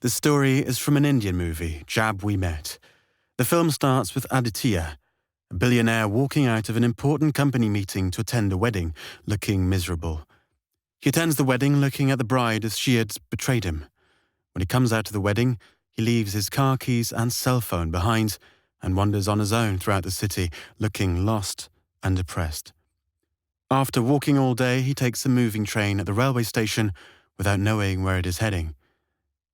The story is from an Indian movie, Jab We Met. The film starts with Aditya, a billionaire walking out of an important company meeting to attend a wedding, looking miserable. He attends the wedding looking at the bride as she had betrayed him. When he comes out of the wedding, he leaves his car keys and cell phone behind and wanders on his own throughout the city, looking lost and depressed. After walking all day, he takes a moving train at the railway station without knowing where it is heading.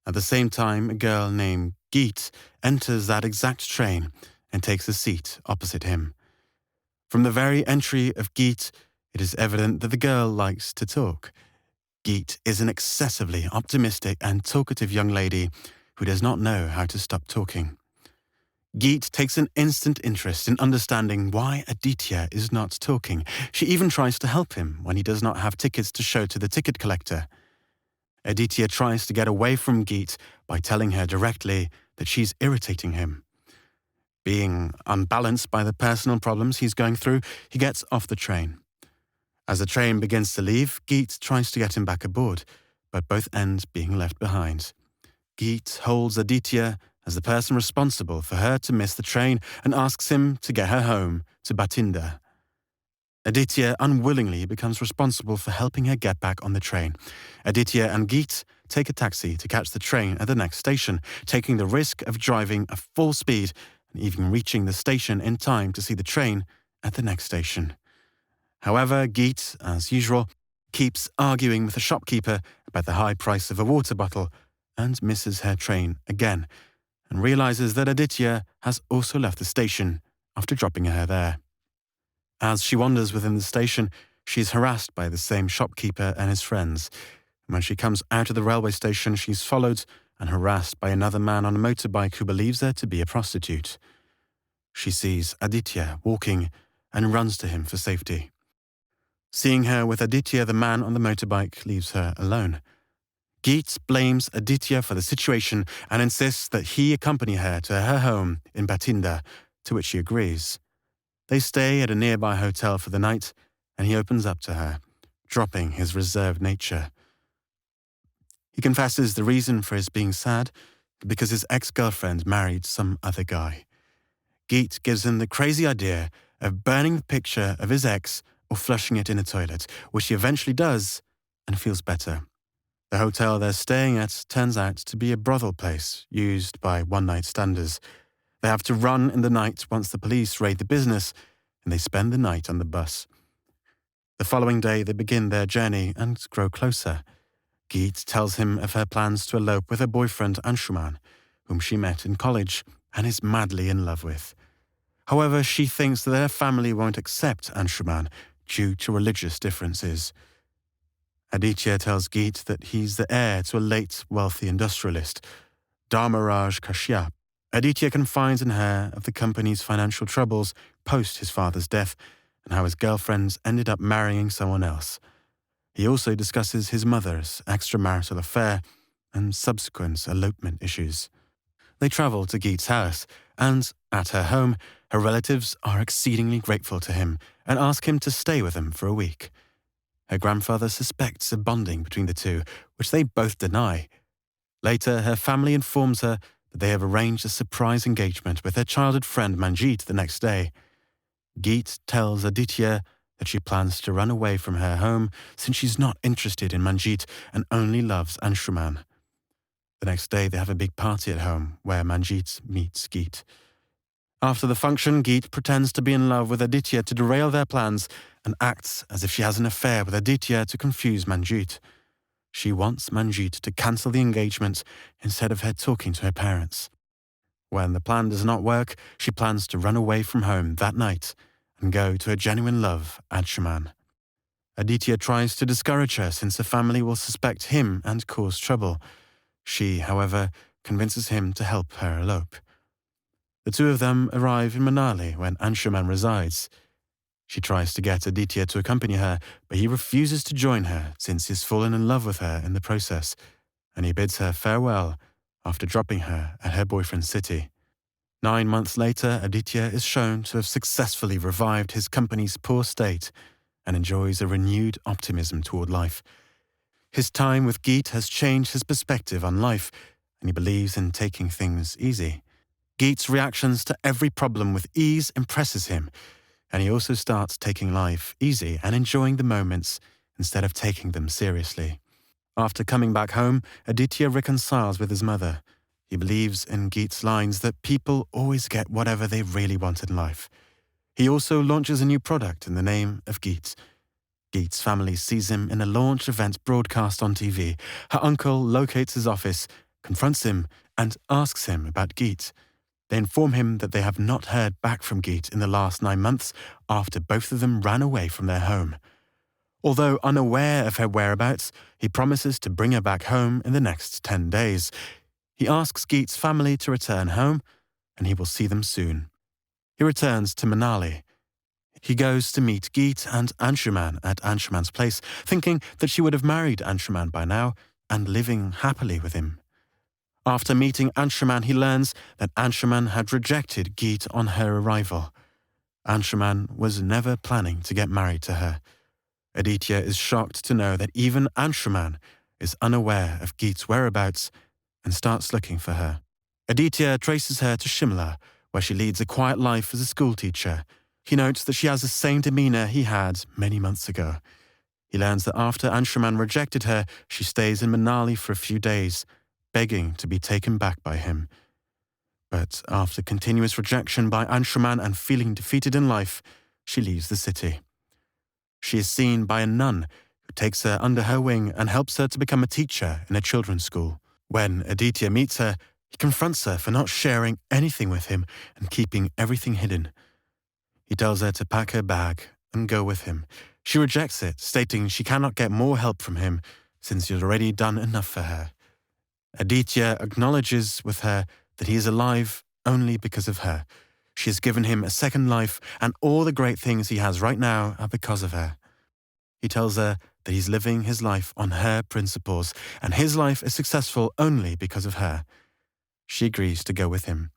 At the same time, a girl named Geet enters that exact train and takes a seat opposite him. From the very entry of Geet, it is evident that the girl likes to talk. Geet is an excessively optimistic and talkative young lady who does not know how to stop talking. Geet takes an instant interest in understanding why Aditya is not talking. She even tries to help him when he does not have tickets to show to the ticket collector. Aditya tries to get away from Geet by telling her directly that she's irritating him. Being unbalanced by the personal problems he's going through, he gets off the train. As the train begins to leave, Geet tries to get him back aboard, but both end being left behind. Geet holds Aditya as the person responsible for her to miss the train and asks him to get her home to Bathinda. Aditya unwillingly becomes responsible for helping her get back on the train. Aditya and Geet take a taxi to catch the train at the next station, taking the risk of driving at full speed and even reaching the station in time to see the train at the next station. However, Geet, as usual, keeps arguing with the shopkeeper about the high price of a water bottle and misses her train again, and realizes that Aditya has also left the station after dropping her there. As she wanders within the station, she is harassed by the same shopkeeper and his friends. When she comes out of the railway station, she's followed and harassed by another man on a motorbike who believes her to be a prostitute. She sees Aditya walking and runs to him for safety. Seeing her with Aditya, the man on the motorbike leaves her alone. Geet blames Aditya for the situation and insists that he accompany her to her home in Bathinda, to which she agrees. They stay at a nearby hotel for the night, and he opens up to her, dropping his reserved nature. He confesses the reason for his being sad because his ex-girlfriend married some other guy. Geet gives him the crazy idea of burning the picture of his ex or flushing it in a toilet, which he eventually does and feels better. The hotel they're staying at turns out to be a brothel place used by one-night standers. They have to run in the night once the police raid the business, and they spend the night on the bus. The following day, they begin their journey and grow closer. Geet tells him of her plans to elope with her boyfriend Anshuman, whom she met in college and is madly in love with. However, she thinks that her family won't accept Anshuman due to religious differences. Aditya tells Geet that he's the heir to a late wealthy industrialist, Dharmaraj Kashyap. Aditya confides in her of the company's financial troubles post his father's death and how his girlfriends ended up marrying someone else. He also discusses his mother's extramarital affair and subsequent elopement issues. They travel to Geet's house, and at her home, her relatives are exceedingly grateful to him and ask him to stay with them for a week. Her grandfather suspects a bonding between the two, which they both deny. Later, her family informs her that they have arranged a surprise engagement with her childhood friend Manjeet the next day. Geet tells Aditya that she plans to run away from her home since she's not interested in Manjeet and only loves Anshuman. The next day, they have a big party at home where Manjeet meets Geet. After the function, Geet pretends to be in love with Aditya to derail their plans and acts as if she has an affair with Aditya to confuse Manjeet. She wants Manjeet to cancel the engagement instead of her talking to her parents. When the plan does not work, she plans to run away from home that night and go to her genuine love, Anshuman. Aditya tries to discourage her since her family will suspect him and cause trouble. She, however, convinces him to help her elope. The two of them arrive in Manali when Anshuman resides. She tries to get Aditya to accompany her, but he refuses to join her since he's fallen in love with her in the process, and he bids her farewell after dropping her at her boyfriend's city. 9 months later, Aditya is shown to have successfully revived his company's poor state and enjoys a renewed optimism toward life. His time with Geet has changed his perspective on life, and he believes in taking things easy. Geet's reactions to every problem with ease impresses him, and he also starts taking life easy and enjoying the moments instead of taking them seriously. After coming back home, Aditya reconciles with his mother. He believes in Geet's lines that people always get whatever they really want in life. He also launches a new product in the name of Geet. Geet's family sees him in a launch event broadcast on TV. Her uncle locates his office, confronts him, and asks him about Geet. They inform him that they have not heard back from Geet in the last 9 months after both of them ran away from their home. Although unaware of her whereabouts, he promises to bring her back home in the next 10 days. He asks Geet's family to return home, and he will see them soon. He returns to Manali. He goes to meet Geet and Anshuman at Anshuman's place, thinking that she would have married Anshuman by now and living happily with him. After meeting Anshuman, he learns that Anshuman had rejected Geet on her arrival. Anshuman was never planning to get married to her. Aditya is shocked to know that even Anshuman is unaware of Geet's whereabouts and starts looking for her. Aditya traces her to Shimla, where she leads a quiet life as a schoolteacher. He notes that she has the same demeanour he had many months ago. He learns that after Anshuman rejected her, she stays in Manali for a few days, begging to be taken back by him. But after continuous rejection by Anshuman and feeling defeated in life, she leaves the city. She is seen by a nun who takes her under her wing and helps her to become a teacher in a children's school. When Aditya meets her, he confronts her for not sharing anything with him and keeping everything hidden. He tells her to pack her bag and go with him. She rejects it, stating she cannot get more help from him since he has already done enough for her. Aditya acknowledges with her that he is alive only because of her. She has given him a second life, and all the great things he has right now are because of her. He tells her that he's living his life on her principles, and his life is successful only because of her. She agrees to go with him.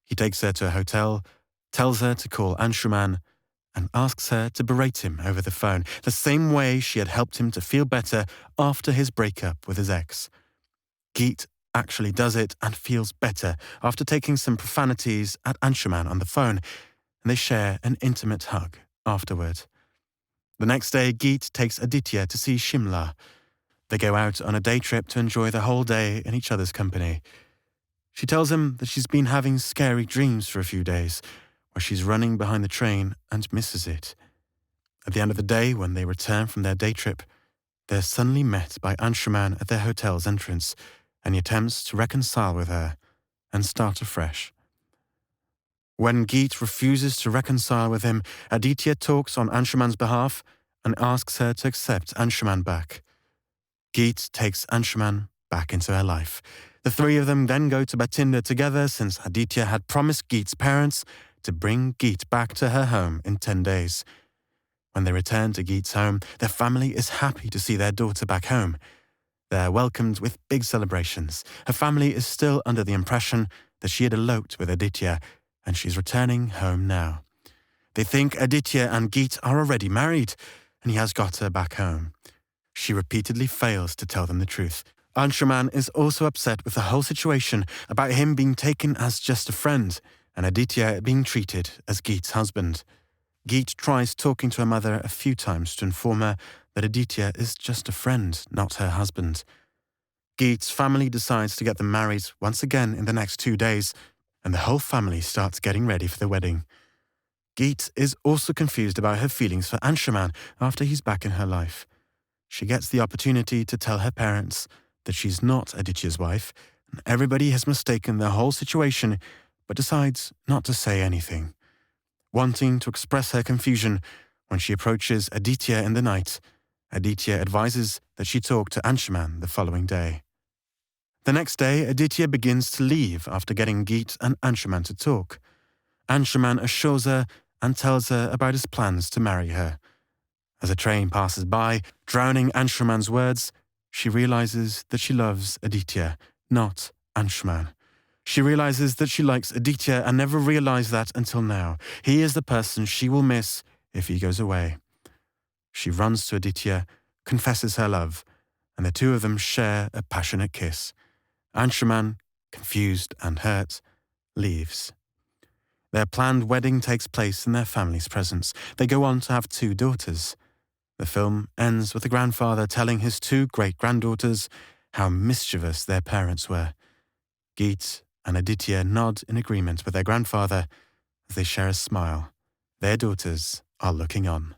He takes her to a hotel, tells her to call Anshuman, and asks her to berate him over the phone, the same way she had helped him to feel better after his breakup with his ex. Geet actually does it and feels better after taking some profanities at Anshuman on the phone, and they share an intimate hug afterward. The next day, Geet takes Aditya to see Shimla. They go out on a day trip to enjoy the whole day in each other's company. She tells him that she's been having scary dreams for a few days, where she's running behind the train and misses it. At the end of the day, when they return from their day trip, they're suddenly met by Anshuman at their hotel's entrance, and he attempts to reconcile with her and start afresh. When Geet refuses to reconcile with him, Aditya talks on Anshuman's behalf and asks her to accept Anshuman back. Geet takes Anshuman back into her life. The three of them then go to Bathinda together since Aditya had promised Geet's parents to bring Geet back to her home in 10 days. When they return to Geet's home, their family is happy to see their daughter back home. They're welcomed with big celebrations. Her family is still under the impression that she had eloped with Aditya, and she's returning home now. They think Aditya and Geet are already married, and he has got her back home. She repeatedly fails to tell them the truth. Anshuman is also upset with the whole situation about him being taken as just a friend, and Aditya being treated as Geet's husband. Geet tries talking to her mother a few times to inform her that Aditya is just a friend, not her husband. Geet's family decides to get them married once again in the next 2 days, and the whole family starts getting ready for the wedding. Geet is also confused about her feelings for Anshuman after he's back in her life. She gets the opportunity to tell her parents that she's not Aditya's wife, and everybody has mistaken the whole situation, but decides not to say anything. Wanting to express her confusion, when she approaches Aditya in the night, Aditya advises that she talk to Anshuman the following day. The next day, Aditya begins to leave after getting Geet and Anshuman to talk. Anshuman assures her and tells her about his plans to marry her. As a train passes by, drowning Anshuman's words, she realizes that she loves Aditya, not Anshuman. She realizes that she likes Aditya and never realized that until now. He is the person she will miss if he goes away. She runs to Aditya, confesses her love, and the two of them share a passionate kiss. Anshuman, confused and hurt, leaves. Their planned wedding takes place in their family's presence. They go on to have 2 daughters. The film ends with the grandfather telling his 2 great-granddaughters how mischievous their parents were. Geet and Aditya nod in agreement with their grandfather as they share a smile. Their daughters are looking on.